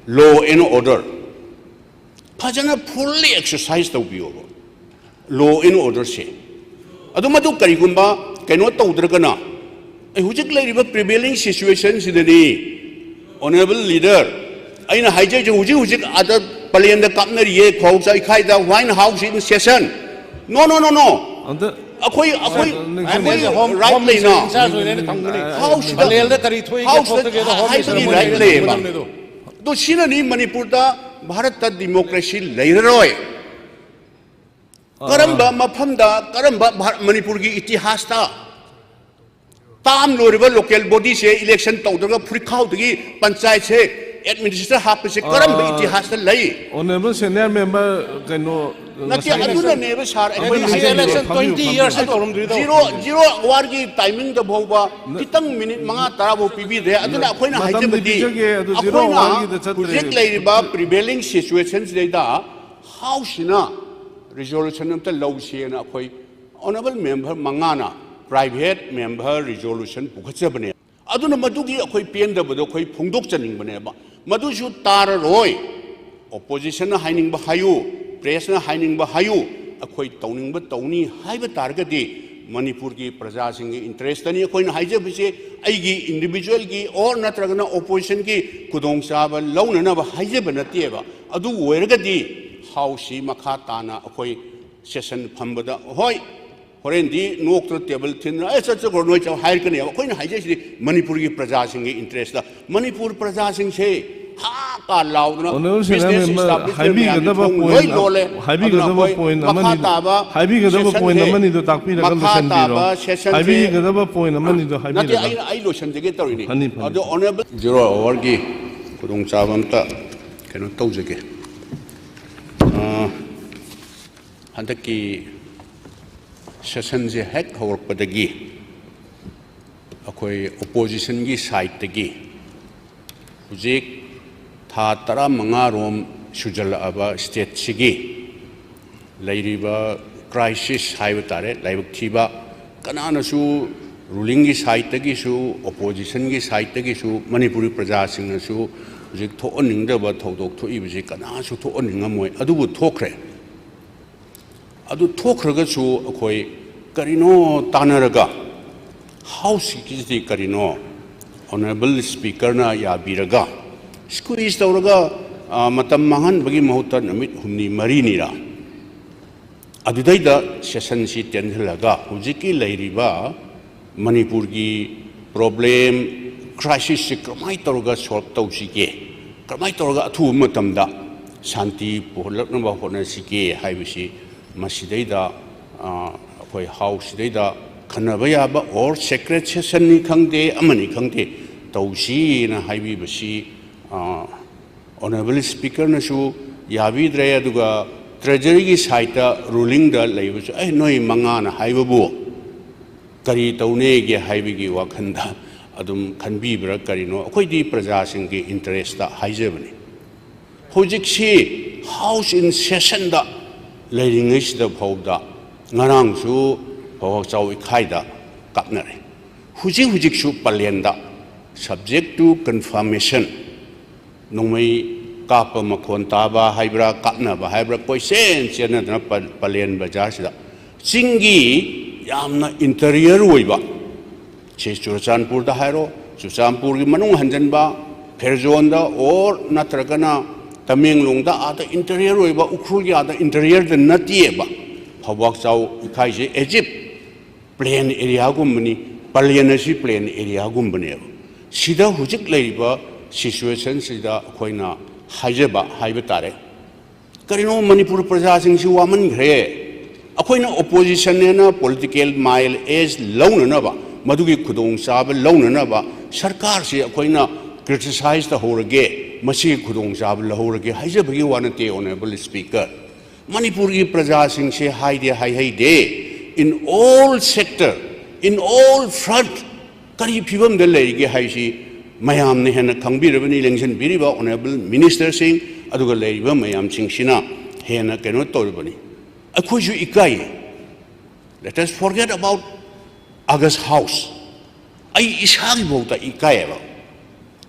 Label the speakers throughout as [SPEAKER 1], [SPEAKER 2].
[SPEAKER 1] law and order fajana fully exercise tawbiyoba law and order se adu madu karigumba kaino tawdragana ai hujik leiriba prevailing situation sidani honorable leader aina haije hujik other palian da kapnari ye khawsai khaida wine house in session no akhoi right lay na house balel da kari thoi ke thok ge da home right lay ba to sina ni manipur da bharat ta democracy leiroi karamba mafam da karamba manipur gi itihas ta tam loriba local body se election tawdaga phurikhaw dagi panchayat se administrator hapse karamba itihas ta lay
[SPEAKER 2] honorable senior member kano
[SPEAKER 1] nati aduna neba sar
[SPEAKER 3] election 20 years
[SPEAKER 1] zero war gi timing da bhawba kitang minute manga tarabo pibi de aduna akoina haijabadi akoina project leiriba prevailing situations da house na resolution amta lawse na akoi honorable member mangana private member resolution pukhatjabane aduna madugi akoi pendabado akoi phungdok chaning bane ba madu su tar roi opposition na haining ba hayu press na haining ba hayu akoi tawning ba tawni haiba targadi manipur ki praja sing interest ani akoi na haije bise aigi individual ki or natragana opposition ki kudong saba launa na ba haije ba natie ba adu wergadi house makha tana akoi session phambada hoi horendi noktra table thin ai cha ko noi cha hire kani akoi na haije si manipur ki praja sing interest da manipur praja sing se ha ka laudna
[SPEAKER 2] business haibi ga ba point amani do takpi ra kan sen biro haibi ga ba point amani do haibi
[SPEAKER 1] nati ai lo sen jege torini ado honorable zero hour gi kudong chabam ta keno tawjege handaki session je hek hawr padagi akoi opposition gi side tagi hujik tha tara manga rom sujal aba state sigi leiriba crisis haiba tare laibak thiba kanana su ruling gi side tagi su opposition gi side tagi su manipuri praja sing na su hujik tho oning da ba thodok tho ibji kana su tho oning amoi adubu thokre adu thokraga su akoi karino tanaraga house ki karino honorable speaker na yabiraga squeeze tawraga matam mangan bagi mahutan namit humni mari nira adudaida session si tenhalaga hujiki leiriba manipur gi problem crisis si kramai tawraga solve tawsige kramai tawraga athu matamda shanti pohlakna ba hona sike haibisi masidaida akoi house daida khanaba yaba or secret session ni khangde amani khangde tawsi na haibi basi honorable speaker na su yabi dre aduga treasury gi side ruling da leibu ai noi manga na haibu kari tawne ge haibi gi wakhanda adum khanbi bra kari no akoi di praja sing gi interest da haijebani hojik si house in session da leiringish da phawda ngarang su phawak chaw ikhaida kapnare hujik su palenda subject to confirmation nongmai kapa makhon taba haibra kapna ba haibra poisen chena na palen bajar sida singi yamna interior oiba che Churachandpur da hairo Churachandpur gi manung hanjan ba Pherzon da or natragana Tamenglong da ada interior oiba ukhul gi ada interior da natie ba phawak chaw ikhai je Egypt plain area gumni palianasi plain area gumbane sida hujik leiba situation sida khoina haijeba haiba tare karino manipur praja sing si waman gre akoina opposition ne political mile is launa na ba madugi khudong sab launa na ba sarkar si akoina criticize the horage masi khudong sab lahorage haijeba gi wanate honorable speaker manipur gi praja sing se haide in all sector in all front kari phibam da leige haisi mayam ne hena khangbirabani election biriba honorable minister sing aduga leiba mayam sing sina hena keno tolbani akhoju ikai let us forget about August house ai ishagi bauta ikai ba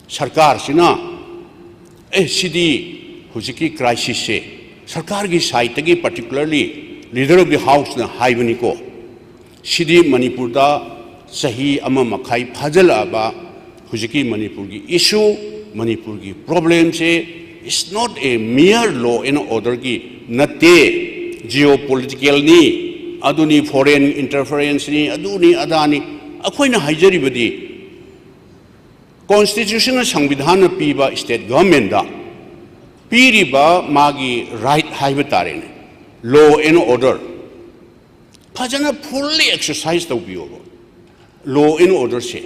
[SPEAKER 1] sarkar sina सिदी हुजिकी crisis से सरकार की side की particularly leader of the house ना हाइबनी को सिदी मणिपुर दा सही अमा मखाई फाजल आबा हुजिकी मणिपुर की इशू मणिपुर की प्रॉब्लम से it's not a mere law and order की नते जियो पॉलिटिकल नी अदुनी फॉरेन इंटरफेरेंस नी अदुनी अदानी अखोइना हाइजरिबदी कॉन्स्टिट्यूशन संविधान पीबा स्टेट गवर्नमेंट दा पीरिबा मागी राइट हाइबे तारेने लॉ एंड ऑर्डर फजना फुल्ली एक्सरसाइज तौबियोबो लॉ एंड ऑर्डर से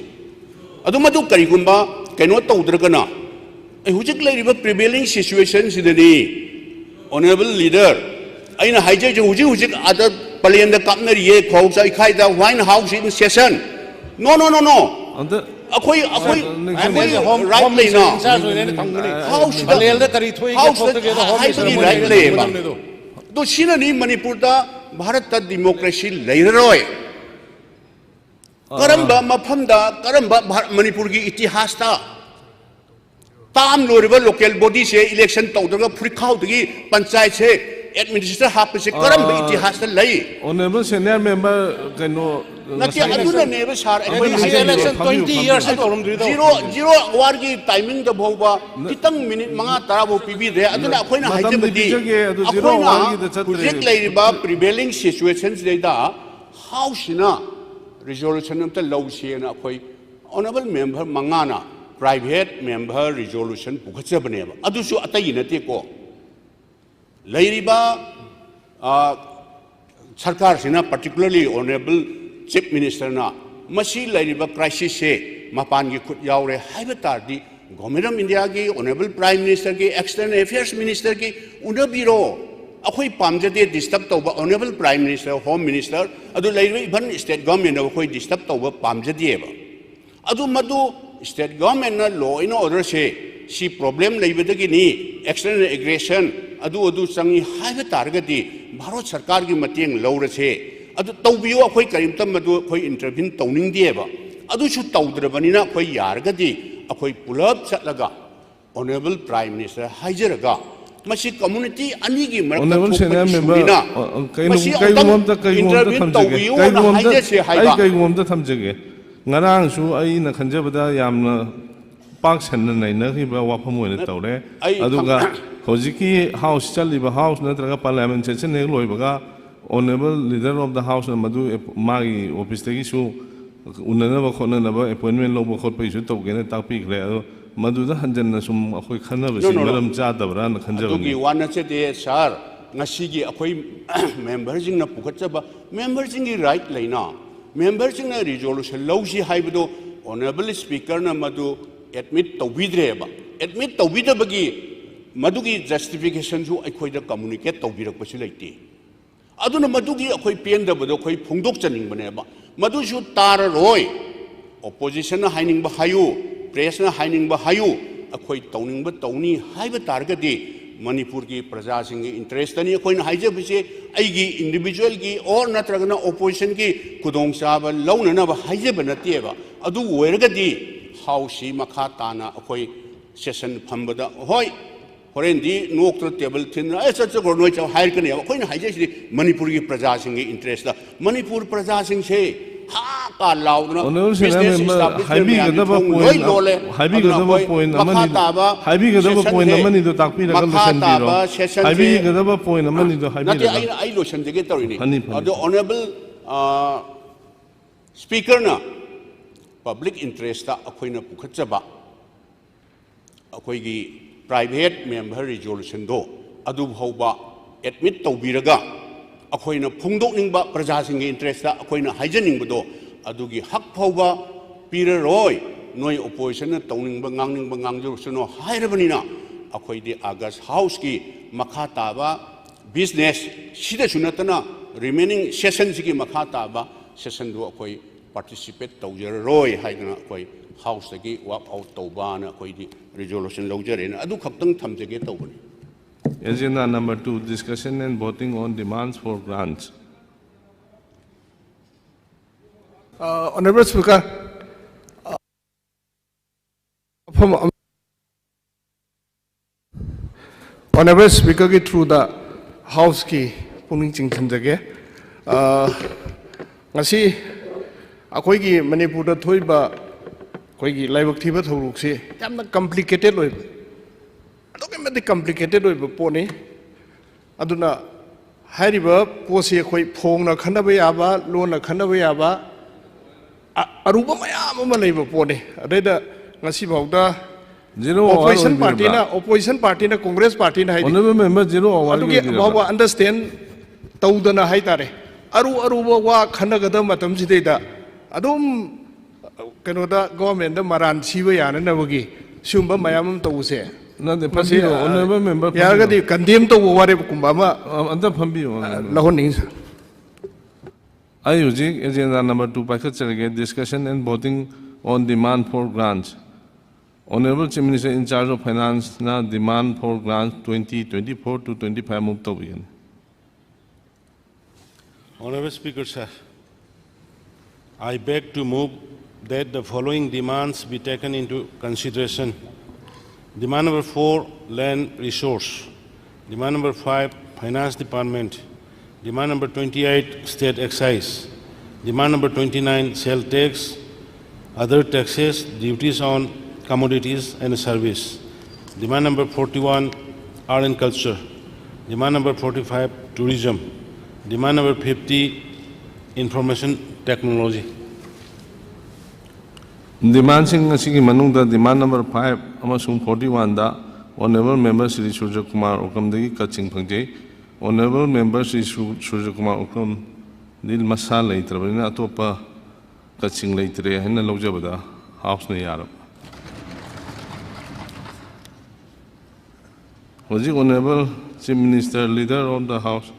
[SPEAKER 1] अदुमदु करिगुंबा कइनो तौद्रगना हुजिक लेरिबा प्रिवेलिंग सिचुएशन सिदनी ऑनरेबल लीडर अइना हाइजे जो हुजिक अदर प्लेन द कापनर ये खौसा इखाइदा व्हाइन house in session no no no no अखोई अखोई राइट लेना हाउस
[SPEAKER 3] प्लेन द करी थोई के थोक के होम
[SPEAKER 1] राइट लेबा दो सिननी मणिपुर दा भारत दा डेमोक्रेसी लेररोय करंबा मफमदा करंबा मणिपुर की इतिहास ता ताम लोरिबा लोकल बॉडी से इलेक्शन तौदगा फुरिखाउदगी पंचायत से एडमिनिस्ट्रेटर हाप से करंबा इतिहास ता लई
[SPEAKER 2] ऑनरेबल सीनियर मेंबर कनो
[SPEAKER 1] नति अदुना नेबा सार
[SPEAKER 3] इलेक्शन 20 years से तौरम दिदो
[SPEAKER 1] जीरो वार की टाइमिंग द भौबा कितंग मिनिट मंगा तारा बो पीबी दे अदुना अखोइना हाइजेबदी अखोइना प्रोजेक्ट लेरिबा प्रिवेलिंग सिचुएशंस देदा हाउसना रिजोल्यूशन अमता लौसेना अखोइ ऑनरेबल मेंबर मंगाना प्राइवेट मेंबर रिजोल्यूशन पुखचबनेबा अदुसु अतई नते को लेरिबा सरकार सिना पर्टिकुलरली ऑनरेबल चीफ मिनिस्टर ना मसी लेरिबा क्राइसिस से मपान की खुद यावरे हाइबे तारदी गवर्नमेंट ऑफ इंडिया की ऑनरेबल प्राइम मिनिस्टर की एक्सटर्नल अफेयर्स मिनिस्टर की उनबिरो अखोई पामजदे डिस्टर्ब तौबा honourable prime minister home minister अदु लेरिबा इवन स्टेट गवर्नमेंट अखोई डिस्टर्ब तौबा पामजदेबा अदु मदु स्टेट गवर्नमेंट ना लॉ एंड ऑर्डर से सी प्रॉब्लम लेबदगी नी एक्सटर्नल एग्रेशन अदु संगी हाइबे तारगदी भारत सरकार की मतेंग लौरसे अदु तौबियो अखोई करिमतम मदु अखोई इंटरव्यू तौनिंगदेबा अदुसु तौद्रबनिना अखोई यारगदी अखोई पुलब चटलगा ऑनरेबल प्राइम मिनिस्टर हाइजरगा मसी कम्युनिटी अनी की
[SPEAKER 2] ऑनरेबल सीनियर मेंबर कई थमजगे ngarangshu ai na khanjabada yamna pak sanna naina khiba wafam oina tawre aduga hojiki house chaliba house natraga parliament session ne loibaga honorable leader of the house na madu magi office tagi su unana ba khona na ba appointment loba khot pai su tawgena takpi kre adu madu da hanjan na sum akhoi khanna ba singaram cha dabra na khanjaba
[SPEAKER 1] adugi wana che de sir ngasi gi akhoi member jing na pukhatba member jing gi right leina members in a resolution lowsi haibdo honorable speaker na madu admit tawidreba admit tawidabagi madugi justification su akhoi da communicate tawbirak pasu leite aduna madugi akhoi pendabado akhoi phongdok chaning baneba madu su tar roi opposition na haining ba hayu press na haining ba hayu akhoi tawning ba tawni haiba targadi Manipur की प्रजा Singh interest नहीं कोई हाइजबसे अगी individual की और नत्रगना opposition की खुदोंचाब लौनब हाइजब नतेब अदु ओइरगदी हाउसी मखा ताना अखोई सेशन फंबदा होय होरेंदी नोक्टर टेबल थिन चचगो नोय चाव हाइरकने अखोइना हाइजेसी मणिपुर की प्रजा सिंह इंटरेस्ट मणिपुर प्रजा सिंह से हा का लाउदना
[SPEAKER 2] business Hibi Gadaba point Hibi Gadaba point अमनी दो ताकपी रगल सेंदिरो हाइबी गदबा पॉइंट अमनी दो हाइबी
[SPEAKER 1] नते आई लोशन जगे तोरिनी अदो ऑनरेबल स्पीकर ना पब्लिक इंटरेस्ट ता अखोइना पुखचबा अखोइगी प्राइवेट मेंबर रिजोल्यूशन दो अदु भौबा एडमिट तौबिरगा अखोइना फोंदोकनिंगबा प्रजासिंग इंटरेस्ट अखोइना हाइजनिंगबदो अदुगी हक फौबा पीररोय नोय ओपोजिशन तौनिंगबा ngangningba ngangjursuno हाइरबनिना अखोइदि आगस्ट हाउस की मखा ताबा बिजनेस सिदा सुनतना रिमेनिंग सेशन की मखा ताबा सेशन दो अखोइ पार्टिसिपेट तौजररोय हाइदना अखोइ हाउस की वर्क आउट तौबाना अखोइदि रिजोल्यूशन लौजरेना अदु खक्तंग थमजगे तौबनी
[SPEAKER 2] Agenda number 2, discussion and voting on demands for grants.
[SPEAKER 4] Honorable Speaker, Honorable Speaker, ki through the House ki puning ching jage. Ngasi akoi ki Manipur da thoi ba koi ki laibak thiba thoruk se yamna complicated loi. Adoke madi complicated loi poni. Aduna hariba posi koi phong na khanda ba yaba lo na khanda ba yaba aruba mayam ama leiba poni. Adeda ngasi bauda opposition party na Congress party na
[SPEAKER 2] Honorable member zero
[SPEAKER 4] understand taudana haitare aru wa khanagada matam sideda adum kanoda government da maran siba yana nabagi sumba mayam tawuse
[SPEAKER 2] na de phambi honorable member
[SPEAKER 4] yaragadi condemn to ware kumba ma
[SPEAKER 2] anta phambi
[SPEAKER 4] lahoni
[SPEAKER 2] I using agenda number 2 paikhat discussion and voting on demand for grants. Honorable Chief Minister in charge of Finance na demand for grants 2024 to 25 move to begin.
[SPEAKER 3] Honorable Speaker, sir, I beg to move that the following demands be taken into consideration. Demand number 4, land resource. Demand number 5, Finance Department. Demand number 28, State Excise. Demand number 29, Sales Tax, other taxes, duties on commodities and service. Demand number 41, art and culture. Demand number 45, tourism. Demand number 50, information technology.
[SPEAKER 2] Demand sing manung da demand number 5 amasung 41 da Honorable Member Sri Surya Kumar Okam dagi kaching phangje. Honorable Member Sri Surya Kumar Okam dil masal leitre bina atopa kaching leitre henna lojabada house ne yarab. Was the Honorable Chief Minister, Leader of the House,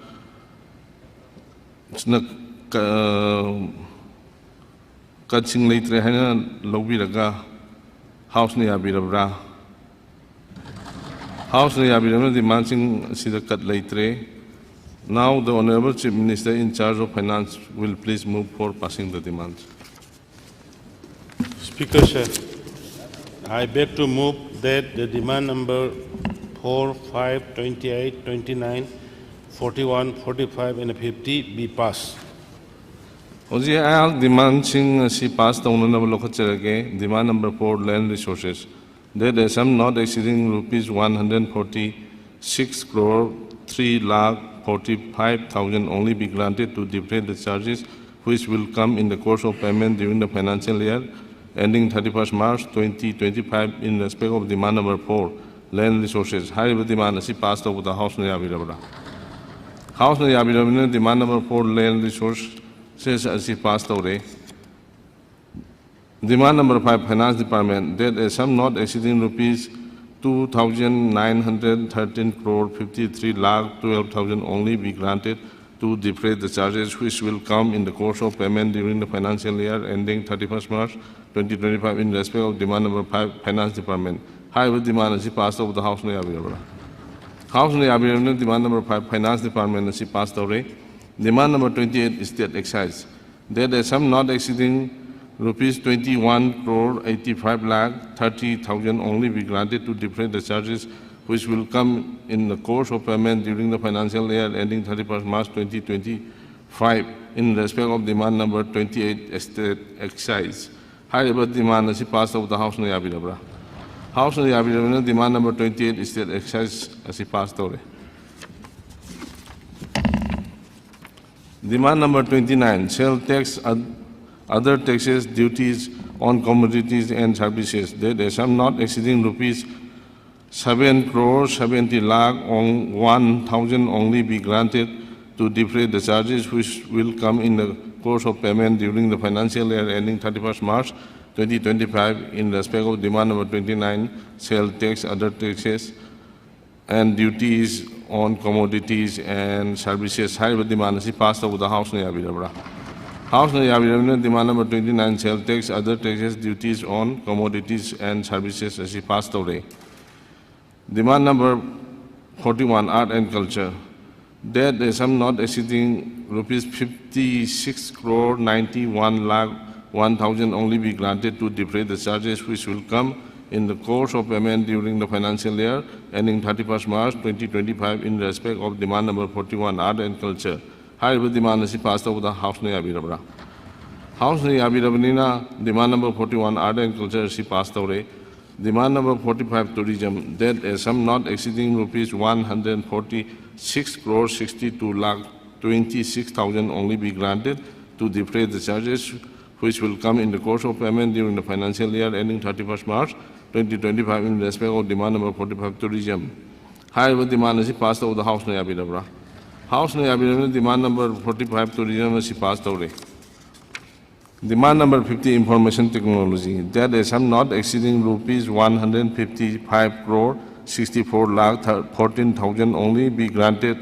[SPEAKER 2] Kaching Latre Hana Lobiraga, House Niabirabra, House Niabirabra demanding Sida Kat Latre. Now the Honorable Chief Minister in charge of Finance will please move for passing the demands.
[SPEAKER 3] Speaker, sir, I beg to move that the demand number 4, 5, 28, 29, 41, 45, and 50 be passed.
[SPEAKER 2] Oji ayak demand sing si pass the honorable lokacherage demand number 4 land resources. That is sum not exceeding rupees 146 crore 3 lakh 45,000 only be granted to defray the charges which will come in the course of payment during the financial year ending 31st March 2025 in respect of demand number 4. Land resources. High demand is passed over the House Nayabirabra. House Nayabirabra demand number 4 land resources as he passed away. Demand number 5 Finance Department that a sum not exceeding rupees 2,913 crore 53 lakh 12,000 only be granted to defray the charges which will come in the course of payment during the financial year ending 31st March 2025 in respect of demand number 5 Finance Department. High demand is passed over the House Nayabirabra. House Nayabirabra demand number 5 Finance Department is passed away. Demand number 28 is State Excise. That a sum not exceeding rupees 21 crore 85 lakh 30,000 only be granted to defray the charges which will come in the course of payment during the financial year ending 31st March 2025 in respect of demand number 28 State Excise. High demand is passed over the House Nayabirabra. House Nayabirabra demand number 28 is State Excise as he passed away. Demand number 29, sales tax, other taxes, duties on commodities and services. That a sum not exceeding rupees 7 crore 70 lakh on 1,000 only be granted to defray the charges which will come in the course of payment during the financial year ending 31st March 2025 in respect of demand number 29, sales tax, other taxes and duties on commodities and services. High demand is passed over the House Nayabirabra. House Nayabirabra demand number 29, sales tax, other taxes, duties on commodities and services as he passed away. Demand number 41, art and culture. That is sum not exceeding rupees 56 crore 91 lakh 1,000 only be granted to defray the charges which will come in the course of payment during the financial year ending 31st March 2025 in respect of demand number 41 art and culture. Higher demand is passed over the House na yabirabra. House na yabirabanina demand number 41 art and culture is passed over. Demand number 45 tourism, that a sum not exceeding rupees 146 crore 62 lakh 26,000 only be granted to defray the charges which will come in the course of payment during the financial year ending 31st March 2025 in respect of demand number 45 tourism. However, demand is passed over the House na yabirabra. House na yabirabra demand number 45 tourism is passed over. Demand number 50 information technology, that a sum not exceeding rupees 155 crore 64 lakh 14,000 only be granted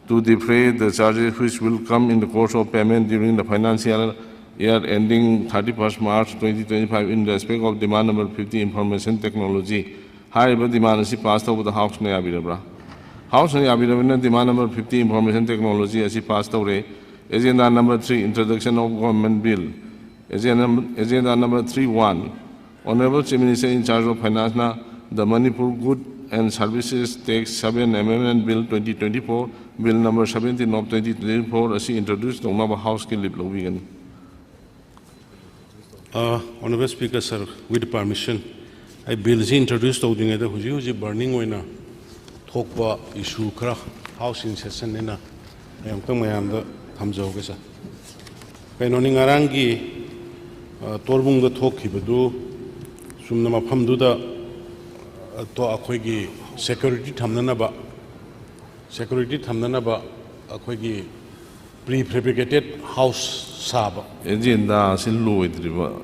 [SPEAKER 2] to defray the charges which will come in the course of payment during the financial year ending 31st March 2025 in respect of demand number 50 information technology. However, demand is passed over the House na yabirabra. House na yabirabra demand number 50 information technology is passed over. Agenda number 3, introduction of government bill. Agenda number 3.1, Honorable Chief Minister in charge of Finance, the Manipur Goods and Services Tax 7 Amendment Bill 2024, Bill number 17 of 2024, as introduced on our House Kilip Lovigan.
[SPEAKER 3] Honorable Speaker, sir, with permission, I bill is introduced to the Huji burning winner, talk issue craft, house in session in a hamzo gasa. Kainoning arangi torbung the talk hibadu, Sumnama Pamduda to Akwegi security tamnanaba, Akwegi prefabricated house saba.
[SPEAKER 2] Agenda is low with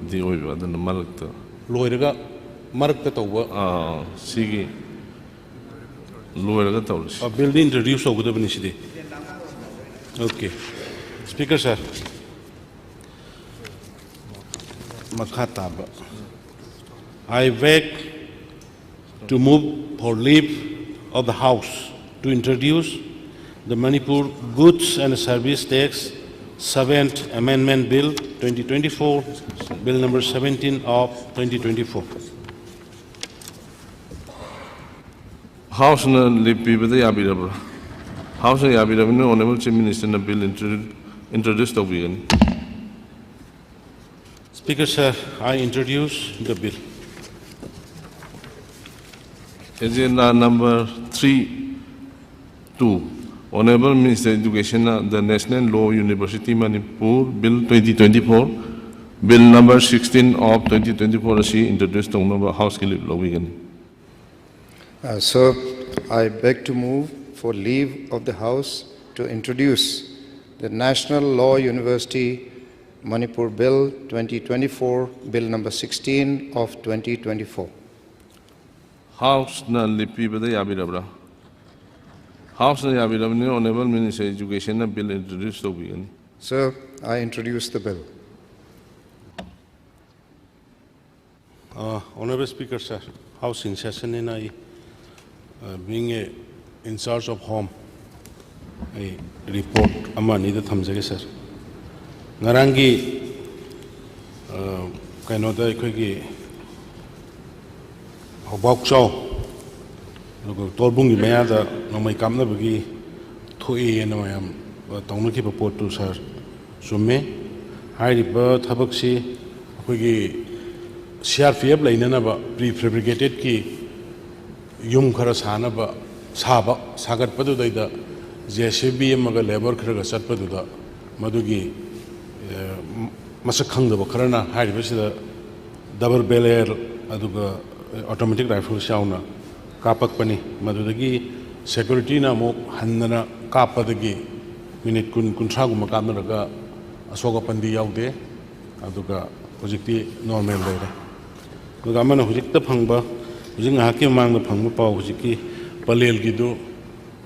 [SPEAKER 2] the over than the Malacta.
[SPEAKER 3] Loiraga Markta over
[SPEAKER 2] Sigi lower the towers.
[SPEAKER 3] a building introduced over the Benishidi. Okay. Speaker, sir. Makhataba. I beg to move for leave of the House to introduce the Manipur Goods and Service Tax 7th Amendment Bill 2024, Bill number 17 of 2024.
[SPEAKER 2] House na lipi bada yabirabra. House na yabirabra Honorable Chief Minister na bill introduced to begin.
[SPEAKER 3] Speaker, sir, I introduce the bill.
[SPEAKER 2] Agenda number 3.2. Honorable Minister of Education, the National Law University Manipur Bill 2024, Bill number 16 of 2024, as introduced to our House Kilip Lovigan.
[SPEAKER 5] Sir, I beg to move for leave of the House to introduce the National Law University Manipur Bill 2024, Bill number 16 of 2024.
[SPEAKER 2] House na lipi bada yabirabra. House na yabirabra Honorable Minister of Education na bill introduced to begin.
[SPEAKER 5] Sir, I introduce the bill.
[SPEAKER 3] Honorable Speaker, sir, House in session and I, being in charge of home, I report amani the Thamzage, sir. Narangi Kainoda Kwegi Hobok Chow. Torbungi Mayada, no my kamna bagi, Tui and I am Tonuki report to sir. Sume, Heidi Bird, Habaksi, Kwegi CRPF Lainanaba, prefabricated ki Yum Karasanaba, Saba, Sagat Paduda, JCB Maga labor Kragasat Paduda, Madugi Masakang the Bakarana, Heidi the double bel air, Aduga automatic rifle shauna. Kapak pani madudagi security na mo handana kapadagi minute kun kuntragu makamna raga asoga pandi yaude aduga hojikti normal leire duga mana hojikta phangba hojing haki mangna phangba paw hojiki palel gidu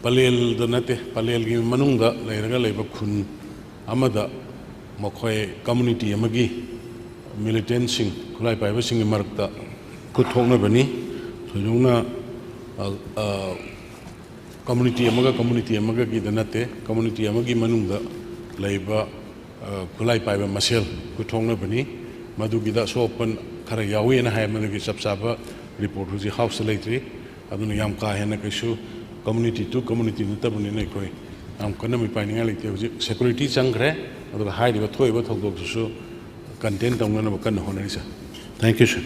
[SPEAKER 3] palel da nate palel gi manungda leiraga leiba khun amada mokhoi community amagi militant sing khulai paiba sing marakta kuthongna bani thojungna community amaga ki danate community amagi manungda laiba kulai paiba masel kuthongna bani madugi da sopan खरा यावेना है मनगी सब साबा report हुजी house लेत्री अदुन याम का है न कैसु community to community नतबनि नै कोई आम कन मी पाइनिंगा लेते हुजी सिक्योरिटी चंग्रे अदुग हाइरिबा थोइबा थौदोक सुसु कंटेन तंगना कन होनरिसा थैंक यू सर